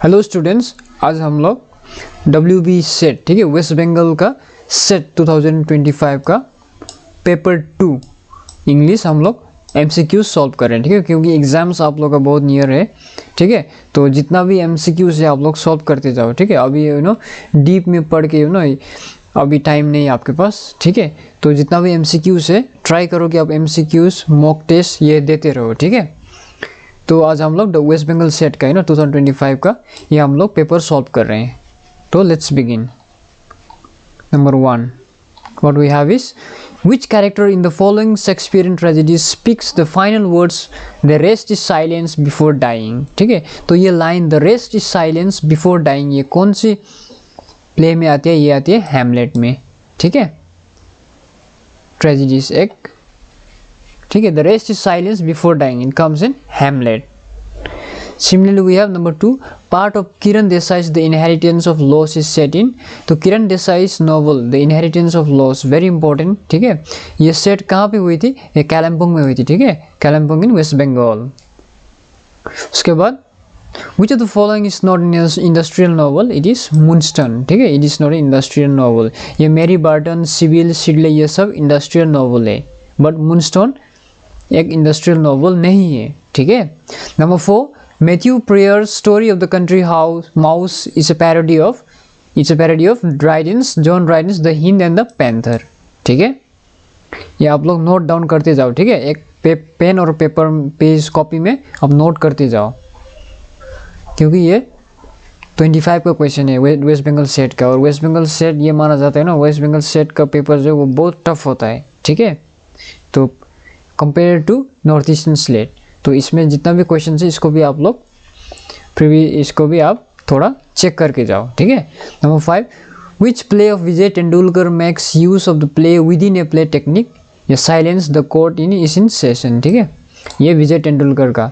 Hello students, आज हम लोग WB सेट, ठीक है, वेस्ट बंगाल का सेट 2025 का पेपर 2 इंग्लिश हम लोग MCQs सॉल्व कर रहे हैं, ठीक है, क्योंकि एग्जाम्स आप लोग का बहुत नियर है, ठीक है। तो जितना भी MCQs है आप लोग सॉल्व करते जाओ, ठीक है। अभी डीप में पढ़ के अभी टाइम नहीं है आपके पास, ठीक है। तो जितना भी MCQs है ट्राई करो कि आप MCQs मॉक टेस्ट ये देते रहो, ठीक है। तो आज हम लोग वेस्ट बंगाल सेट का 2025 का ये हम लोग पेपर सॉल्व कर रहे हैं। तो let's begin. Number 1, what we have is, which character in the following Shakespearean tragedies speaks the final words the rest is silence before dying, ठीक है। तो ये line the rest is silence before dying ये कौन C play में आती है? ये आती है हैमलेट में, ठीक है। ट्रेजेडीज एक, ठीक है, the rest is silence before dying, it comes in Hamlet. Similarly we have number 2, part of Kiran Desai's The Inheritance of Loss is set in, तो किरण देसाई's novel The Inheritance of Loss very important, ठीक है। ये set कहाँ पे हुई थी? ये कालिम्पोंग में हुई थी, ठीक है, कालिम्पोंग इन वेस्ट बंगाल। उसके बाद which of the following is not an industrial novel? It is Moonstone, ठीक है, it is not an industrial novel। ये मेरी बार्टन, सिविल, सिडले ये सब इंडस्ट्रियल नॉवल है, बट मूनस्टोन एक इंडस्ट्रियल नॉवल नहीं है, ठीक है। Number 4, Matthew Prior story of the country house mouse is a parody of Dryden's, John Dryden's, the hind and the panther, ठीक है। ये आप लोग नोट डाउन करते जाओ, ठीक है, एक पेन और पेपर पेज कॉपी में आप नोट करते जाओ, क्योंकि ये 25 का क्वेश्चन है वेस्ट बंगाल सेट का। और वेस्ट बंगाल सेट ये माना जाता है ना, वेस्ट बंगाल सेट का पेपर जो है वो बहुत टफ होता है, ठीक है। तो compare to north eastern slate, तो इसमें जितना भी क्वेश्चन है इसको भी आप लोग इसको भी आप थोड़ा चेक करके जाओ, ठीक है। Number 5, which play of Vijay Tendulkar makes use of the play within a play technique? या silence the court in is in session, ठीक है, ये विजय तेंदुलकर का।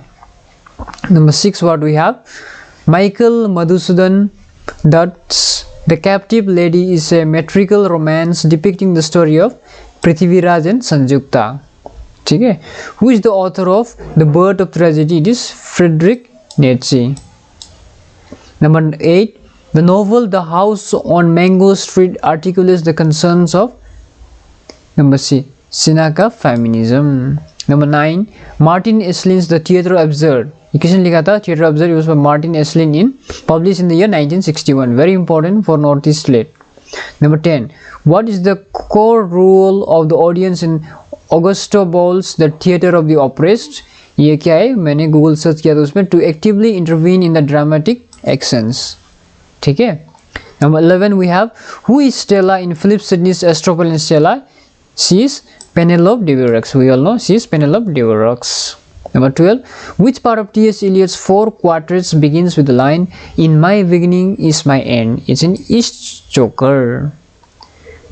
Number 6, what we have, Michael Madhusudan Dutt's the captive lady is a metrical romance depicting the story of Prithviraj and Sanyukta, ठीक है। Who is the author of the birth of tragedy? It is Frederick Nietzsche. Number 8, the novel the house on mango street articulates the concerns of, number C, सिनाका feminism. Number 9, Martin Esslin's the theatre observe, ये किसने लिखा था? Theatre observe was by Martin Esslin in publish in the year 1961, very important for north east slate. Number 10, what is the core role of the audience in Augusto Boal's The Theatre of the Oppressed? ये क्या है? मैंने Google search किया था उसमें, to actively intervene in the dramatic actions, ठीक है। Number 11 we have, who is Stella in Philip Sidney's Astrophel and Stella? She is Penelope Devereux. We all know she is Penelope Devereux. Number 12, which part of T.S. Eliot's 4 quartets begins with the line, in my beginning is my end? It's in East Joker.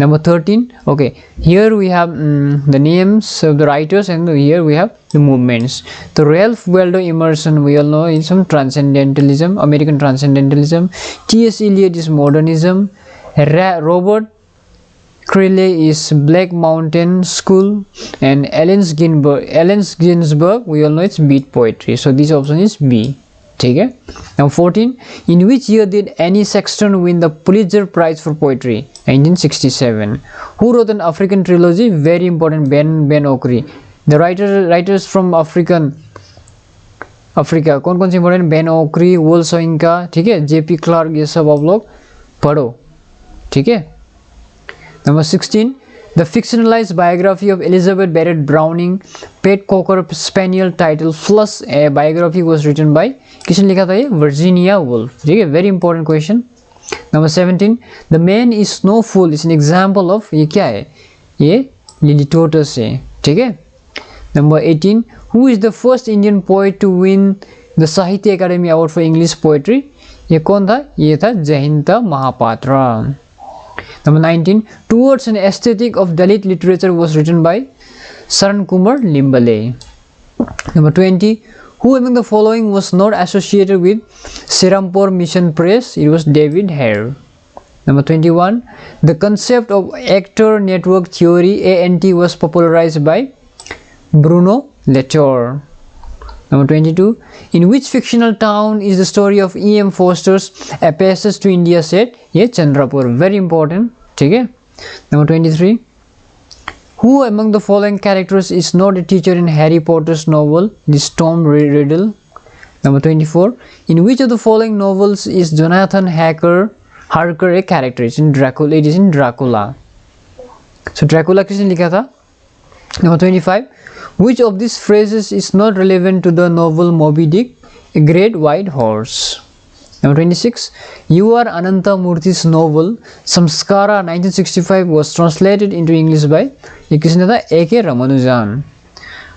Number 13, okay, here we have the names of the writers, and here we have the movements. The Ralph Waldo Emerson, we all know, is some transcendentalism, American transcendentalism. T.S. Eliot is modernism. Robert Criley is Black Mountain School, and Allen Ginsberg, we all know it's beat poetry. So this option is B, ठीक है। Now 14, in which year did Annie Sexton win the Pulitzer Prize for Poetry? 1967. Who wrote an African trilogy? Very important, Ben Okri. The writers from Africa कौन कौन से important? Ben ओक्री, वोल सोइंका, ठीक है, JP Clark, ये सब आप लोग पढ़ो, ठीक है। Number 16, the fictionalized biography of Elizabeth Barrett Browning, Pet Cocker Spaniel title plus a biography was written by, किसने लिखा था ये? Virginia Woolf, ठीक है, very important question. Number 17, the man is no fool is an example of, ये क्या है? ये Lilitotus है, ठीक है। Number 18, who is the first Indian poet to win the Sahitya Academy Award for English Poetry? ये कौन था? ये था Jayanta Mohapatra. Number 19, Towards an Aesthetic of Dalit Literature was written by Saran Kumar Limbale. Number 20, who among the following was not associated with Serampore Mission Press? It was David Hare. Number 21, the concept of actor network theory ANT was popularized by Bruno Latour. Number 22. In which fictional town is the story of E.M. Foster's A Passage to India set? ये Chandrapur. Very important. ठीक है. Number 23. Who among the following characters is not a teacher in Harry Potter's novel, The Storm Riddle? Number 24. In which of the following novels is Jonathan Harker a character? It's in Dracula. It is in Dracula. So Dracula किसने लिखा था? Number 25. Which of these phrases is not relevant to the novel Moby Dick, A Great White Horse? Number 26. U. R. Ananta Murthy's novel Samskara 1965 was translated into English by A.K. Ramanujan.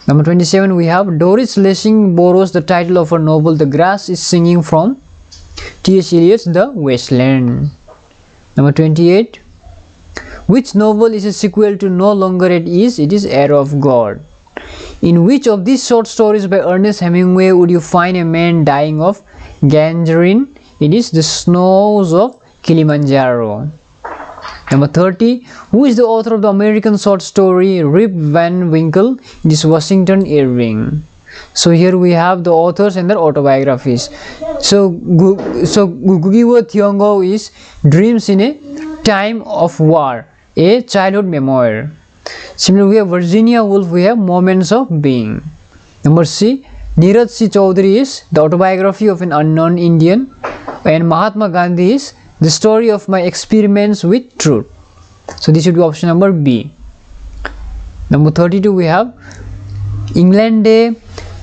Number 27. We have Doris Lessing borrows the title of her novel The Grass is Singing from T.S. Eliot's The Wasteland. Number 28. Which novel is a sequel to No Longer at Ease? It is Arrow of God. In which of these short stories by Ernest Hemingway would you find a man dying of gangrene? It is The Snows of Kilimanjaro. Number 30. Who is the author of the American short story Rip Van Winkle? It is Washington Irving. So here we have the authors and their autobiographies. So Gugiwo Thiongo is Dreams in a Time of War, a childhood memoir. Similarly, we have Virginia Woolf, we have Moments of Being. Number C. Neeraj C. Chaudhary is The Autobiography of an Unknown Indian, and Mahatma Gandhi is The Story of My Experiments with Truth. So this should be option number B. Number 32, we have Englande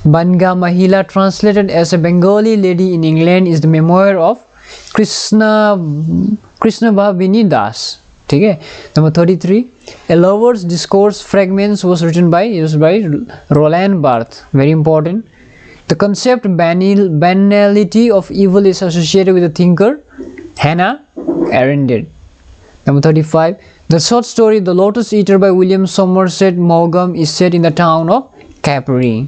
Banga Mahila, translated as A Bengali Lady in England, is the memoir of Krishna Bhavini Das. Okay. Number 33. A Lover's Discourse Fragments was written by Roland Barthes. Very important. The concept banality of evil is associated with the thinker Hannah Arendt. Number 35. The short story The Lotus Eater by William Somerset Maugham is set in the town of Capri.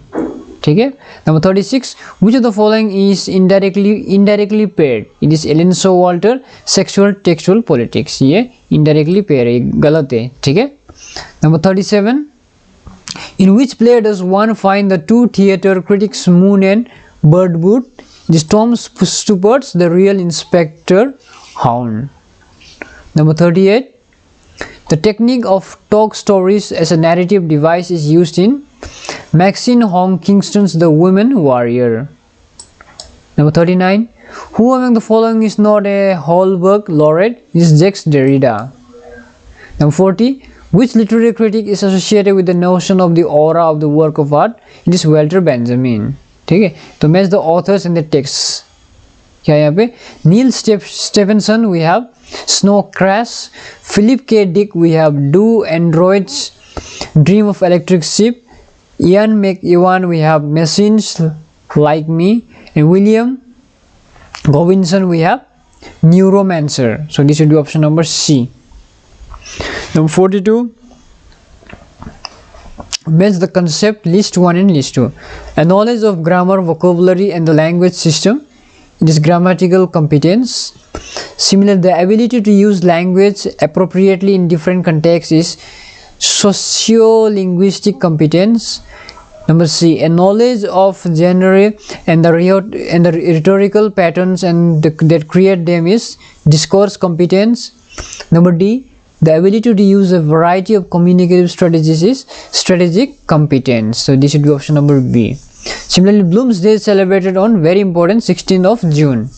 Okay. Number 36. Which of the following is indirectly paired? It is Ellen Showalter, Sexual Textual Politics. ये indirectly pair है, गलत है. ठीक है. Number 37. In which play does one find the two theatre critics Moon and Birdwood? It is Tom Stupert's The Real Inspector Hound. Number 38. The technique of talk stories as a narrative device is used in Maxine Hong Kingston's The Woman Warrior. Number 39. Who among the following is not a Holberg laureate? This is Jacques Derrida. Number 40. Which literary critic is associated with the notion of the aura of the work of art? It is Walter Benjamin. ठीक है, तो match the authors and the texts. क्या यहाँ पे Neil Stephenson we have Snow Crash, Philip K. Dick we have Do Androids Dream of Electric Sheep, Ian McEwan we have Machines Like Me, and William Robinson we have Neuromancer. So this should be option number C. Number 42. Match the concept list 1 and list 2. A knowledge of grammar, vocabulary and the language system. It is grammatical competence. Similarly, the ability to use language appropriately in different contexts is socio-linguistic competence. Number C. A knowledge of genre and the rhetorical patterns and that create them is discourse competence. Number D. The ability to use a variety of communicative strategies is strategic competence. So this should be option number B. Similarly, Bloom's Day is celebrated on very important 16th of June.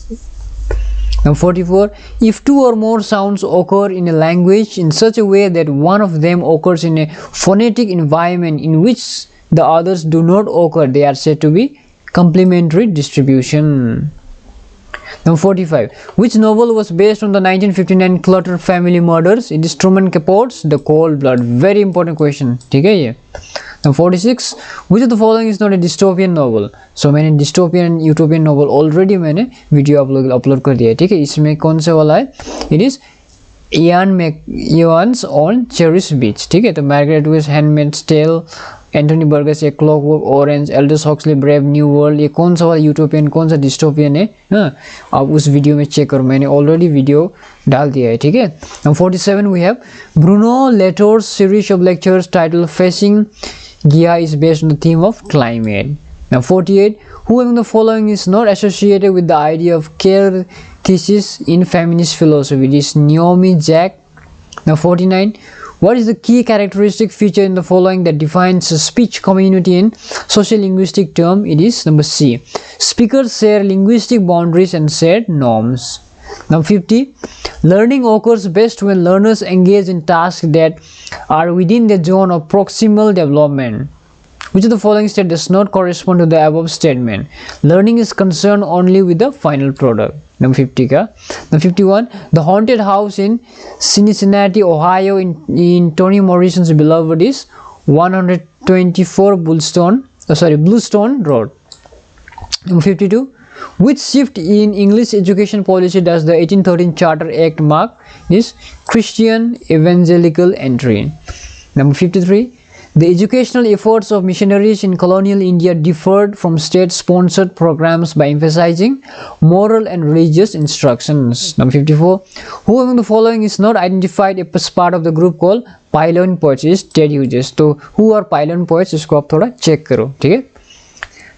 Number 44. If two or more sounds occur in a language in such a way that one of them occurs in a phonetic environment in which the others do not occur, they are said to be complementary distribution. Number 45. Which novel was based on the 1959 Clutter family murders? It is Truman Capote's The Cold Blood. Very important question. ठीक है ये. Number 46. Which of the following is not a dystopian novel? So मैंने dystopian and utopian novel already मैंने video upload कर दिया है. ठीक है, इसमें कौन सा वाला है? It is Ian McEwan's On Cherries Beach. ठीक है, तो Margaret Atwood's Handmaid's Tale, Anthony Burgess, A Clockwork Orange, Aldous Huxley Brave New World. ये कौन सा वाला यूटोपियन, कौन सा डिस्टोपियन है? हाँ, आप उस वीडियो में चेक करो, मैंने ऑलरेडी वीडियो डाल दिया है. ठीक है. Number 47 we have Bruno Latour's series of lectures titled Facing Gia is based on the theme of climate. Now 48, who among the following is not associated with the idea of care thesis in feminist philosophy? It is Naomi Jack. Now 49, what is the key characteristic feature in the following that defines a speech community in social linguistic term? It is number C. Speakers share linguistic boundaries and shared norms. Now 50, learning occurs best when learners engage in tasks that are within the zone of proximal development. Which of the following state does not correspond to the above statement? Learning is concerned only with the final product. Number 50 ka. Number 51, the haunted house in Cincinnati, Ohio in Toni Morrison's Beloved is 124 Bluestone Road. Number 52, which shift in English education policy does the 1813 Charter Act mark? Is Christian evangelical entry. Number 53, the educational efforts of missionaries in colonial India differed from state-sponsored programs by emphasizing moral and religious instructions. Number 54, who among the following is not identified as part of the group called Pylon poets? Is Ted Hughes. So who are Pylon poets? इसको आप थोड़ा check करो, ठीक है?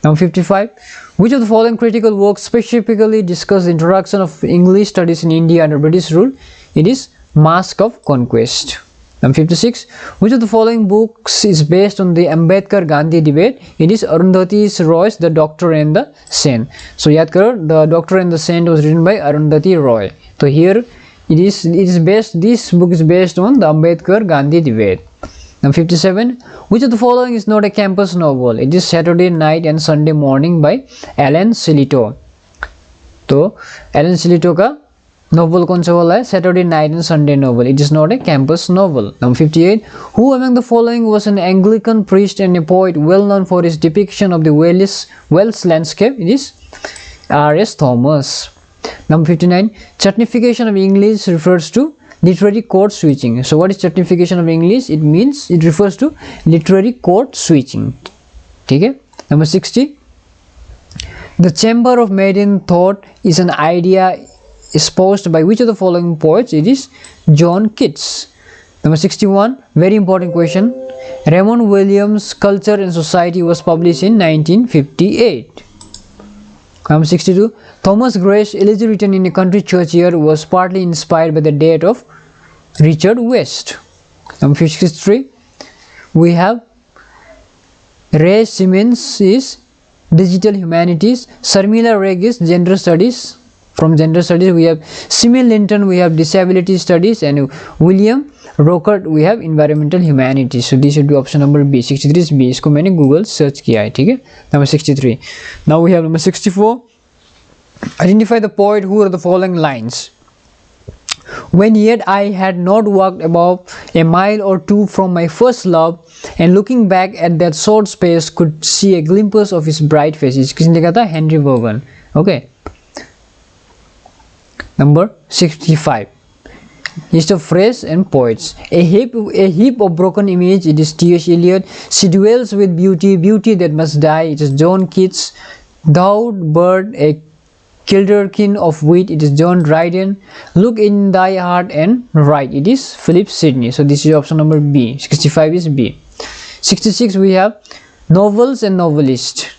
Number 55, which of the following critical works specifically discuss the introduction of English studies in India under British rule? It is Mask of Conquest. Number 56, which of the following books is based on the Ambedkar-Gandhi debate? It is Arundhati Roy's The Doctor and the Saint. So याद करो, The Doctor and the Saint was written by Arundhati Roy. So here this book is based on the Ambedkar-Gandhi debate. Number 57, which of the following is not a campus novel? It is Saturday Night and Sunday Morning by Alan Sillitoe. तो Alan Sillitoe का novel कौन सा वाला है? Saturday Night and Sunday novel. It is not a campus novel. Number 58, who among the following was an Anglican priest and a poet well known for his depiction of the Welsh landscape? It is R.S. Thomas. Number 59, chutnification of English refers to literary code switching. So what is chutnification of English? It refers to literary code switching. Okay? Number 60, the chamber of maiden thought is an idea espoused by which of the following poets? It is John Keats. Number 61, very important question. Raymond Williams' Culture and Society was published in 1958. Number 62, Thomas Gray's Elegy written in a country churchyard was partly inspired by the death of Richard West. Number 53, we have Ray Simmons is Digital Humanities, Sharmila Reg is Gender Studies. From Gender Studies we have Simi Linton, we have Disability Studies, and William Rockert we have Environmental Humanities. So this should be option number B. 63 is B. इसको मैंने Google search किया है, ठीक है? Number 63. Now we have number 64. Identify the poet who are the following lines. When yet I had not walked above a mile or two from my first love, and looking back at that short space could see a glimpse of his bright face. किसने लिखा था? Henry Vaughan. Okay. Number 65. List of phrases and poets. A heap of broken image. It is T.S. Eliot. She dwells with beauty, beauty that must die. It is John Keats. Thou bird, a kilderkin of wit. It is John Dryden. Look in thy heart and write. It is Philip Sidney. So this is option number B. 65 is B. 66 we have novels and novelists.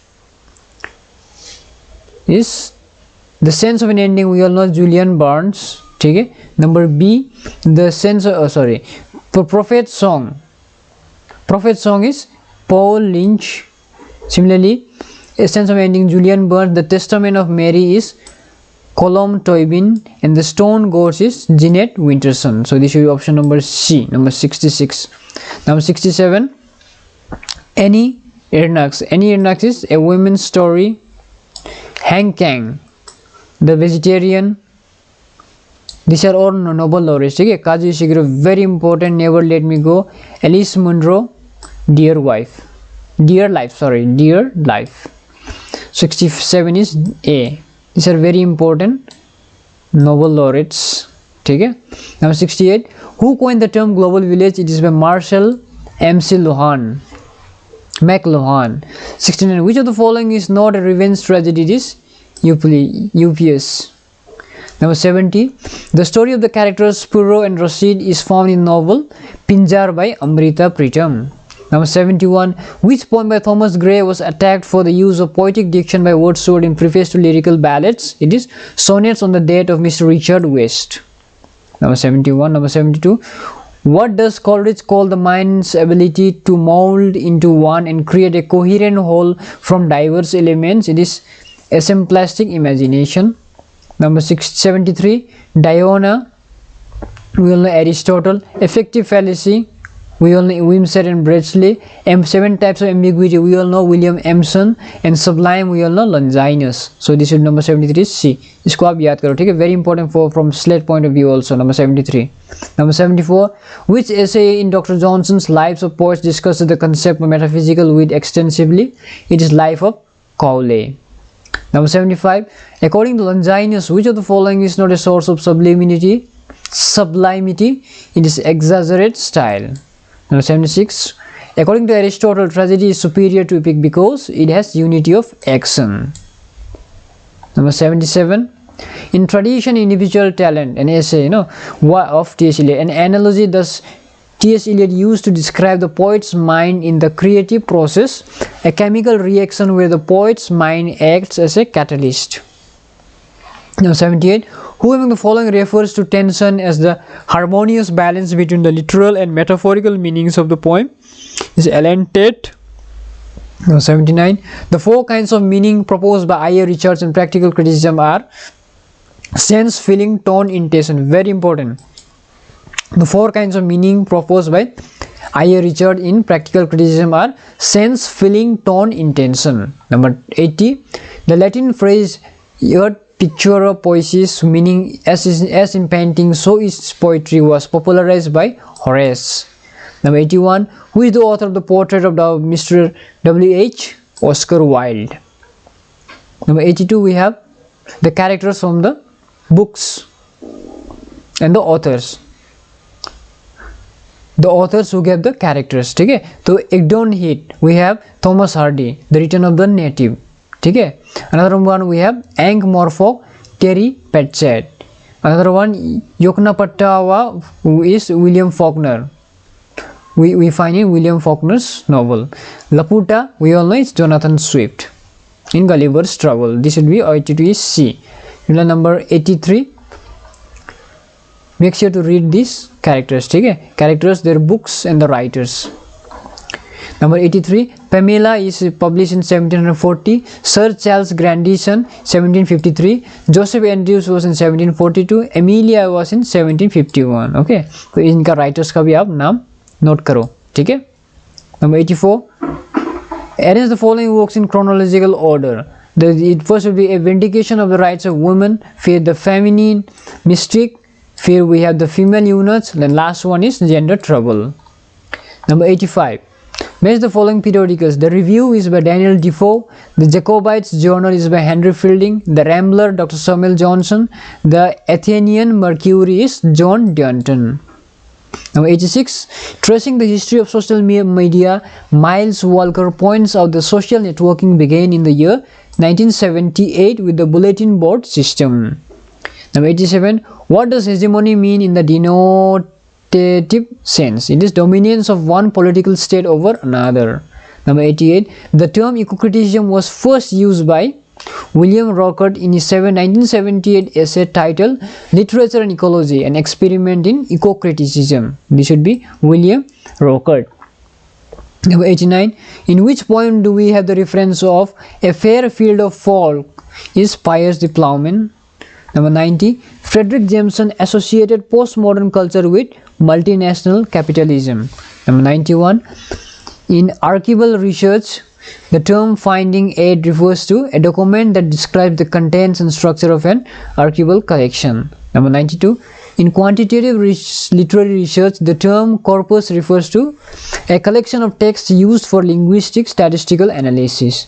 Is The Sense of an Ending, we all know Julian Barnes. ठीक है? Number B, The Sense of Prophet Song. Prophet Song is Paul Lynch. Similarly, A Sense of Ending, Julian Barnes. The Testament of Mary is Colum Toibin, and The Stone Goats is Jeanette Winterson. So this should be option number C. Number 66. Number 67, Annie Ernaux. Annie Ernaux is A Women's Story. Hank Kang, The Vegetarian. These are all Nobel laureates. Okay? Kazuo Ishiguro, very important. Never Let Me Go. Alice Munro, Dear Life. 67 is A. These are very important Nobel laureates. Okay? Number 68, who coined the term global village? It is by Marshall M.C. McLuhan. 69, which of the following is not a revenge tragedy? It is UPS. Number 70, the story of the characters Spuro and Rashid is found in novel Pinjar by Amrita Pritam. Number 71. Which poem by Thomas Gray was attacked for the use of poetic diction by Wordsworth in preface to lyrical ballads? It is Sonnets on the Death of Mr. Richard West. Number 71. Number 72. What does Coleridge call the mind's ability to mold into one and create a coherent whole from diverse elements? It is asemplastic imagination. Number 73. Diana, we all know Aristotle. Effective fallacy, we all know Wimsatt and Bresley. 7 types of ambiguity, we all know William Emerson. And sublime, we all know Longinus. So this is number 73 is C. इसको आप याद करो, ठीक है? Very important for from slate point of view also. Number 73. Number 74. Which essay in Dr. Johnson's Lives of Poets discusses the concept of metaphysical wit extensively? It is Life of Cowley. Number 75. According to Longinus, which of the following is not a source of sublimity? It is exaggerate style. Number 76. According to Aristotle, tragedy is superior to epic because it has unity of action. Number 77. In tradition, individual talent, an essay, of T.S. Eliot. An analogy thus T.S. Eliot used to describe the poet's mind in the creative process, a chemical reaction where the poet's mind acts as a catalyst. Number 78. Who among the following refers to tension as the harmonious balance between the literal and metaphorical meanings of the poem? Is Alan Tate. Number 79. The 4 kinds of meaning proposed by I.A. Richards in practical criticism are sense, feeling, tone, intention. Very important. The 4 kinds of meaning proposed by I.A. Richards in practical criticism are sense, feeling, tone, intention. Number 80. The Latin phrase "Iot pictura poesis," meaning as in painting, so is poetry, was popularized by Horace. Number 81. Who is the author of the portrait of Mr. W.H. Oscar Wilde? Number 82. We have the characters from the books and the authors. The authors who gave the characters. Okay? So Egdon Heath, we have Thomas Hardy, The Return of the Native. Okay? Another one we have Ankh Morpork, Terry Pratchett. Another one Yoknapattawa, who is William Faulkner. We find in William Faulkner's novel. Laputa, we all know it's Jonathan Swift in Gulliver's Travel. This will be 82 is C. Number 83. Make sure to read these characters. Okay? Characters, their books and the writers. Number 83. Pamela is published in 1740. Sir Charles Grandison 1753. Joseph Andrews was in 1742. Amelia was in 1751. Okay? तो इनका writers का भी आप नाम note करो. ठीक है? Number 84. Arrange the following works in chronological order. It first will be A Vindication of the Rights of Women. Fear the Feminine Mystic. Fear we have the Female Eunuchs. Then last one is Gender Trouble. Number 85. Match the following periodicals. The Review is by Daniel Defoe. The Jacobites Journal is by Henry Fielding. The Rambler, Dr. Samuel Johnson. The Athenian Mercury is John Dunton. Number 86. Tracing the history of social media, Miles Walker points out the social networking began in the year 1978 with the bulletin board system. Number 87. What does hegemony mean in the denotative sense? It is dominance of one political state over another. Number 88. The term eco-criticism was first used by William Rockert in his 1978 essay titled Literature and Ecology, an Experiment in Eco-Criticism. This should be William Rockert. Number 89. In which poem do we have the reference of a fair field of folk is Piers the Plowman? Number 90. Frederick Jameson associated postmodern culture with multinational capitalism. Number 91. In archival research, the term finding aid refers to a document that describes the contents and structure of an archival collection. Number 92. In quantitative literary research, the term corpus refers to a collection of texts used for linguistic statistical analysis.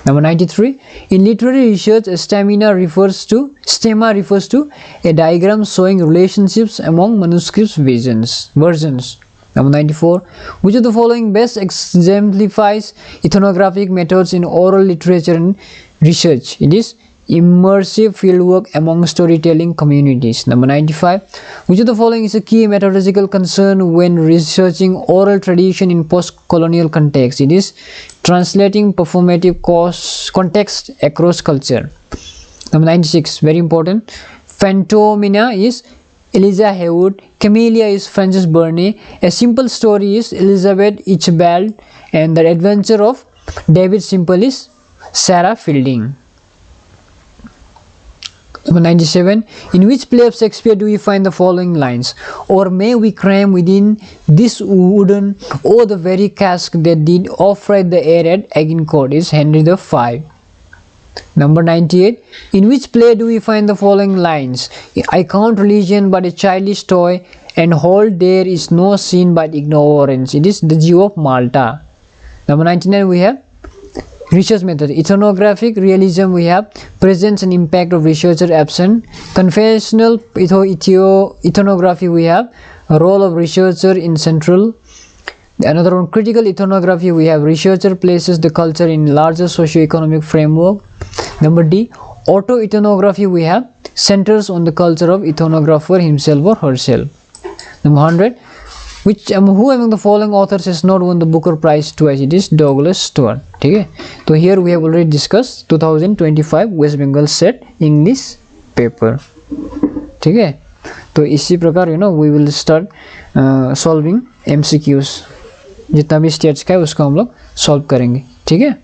Number 93. In literary research, a stemma refers to a diagram showing relationships among manuscripts versions. Number 94. Which of the following best exemplifies ethnographic methods in oral literature and research? It is immersive fieldwork among storytelling communities. Number 95, which of the following is a key methodological concern when researching oral tradition in post-colonial context? It is translating performative context across culture. Number 96, very important, Phantomina is Eliza Haywood, Camellia is Frances Burney, A Simple Story is Elizabeth Ichbald, and The Adventure of David Simple is Sarah Fielding. Number 97, in which play of Shakespeare do we find the following lines? Or may we cram within this wooden, oh the very cask that did off-right the air at Agincourt is Henry V. Number 98, in which play do we find the following lines? I count religion but a childish toy, and hold there is no sin but ignorance. It is the Jew of Malta. Number 99, we have research method. Ethnographic realism, we have presence and impact of researcher absent. Confessional ethnography, we have a role of researcher in central. Another one, critical ethnography, we have researcher places the culture in larger socio-economic framework. Number D, auto-ethnography, we have centers on the culture of ethnographer himself or herself. Number 100, who among the following authors has not won the Booker Prize twice? It is Douglas Stewart. Okay, so here we have already discussed 2025 West Bengal set English paper. Okay, तो इसी प्रकार we will start solving MCQs. जितना भी states का है उसको हम लोग सॉल्व करेंगे. ठीक है.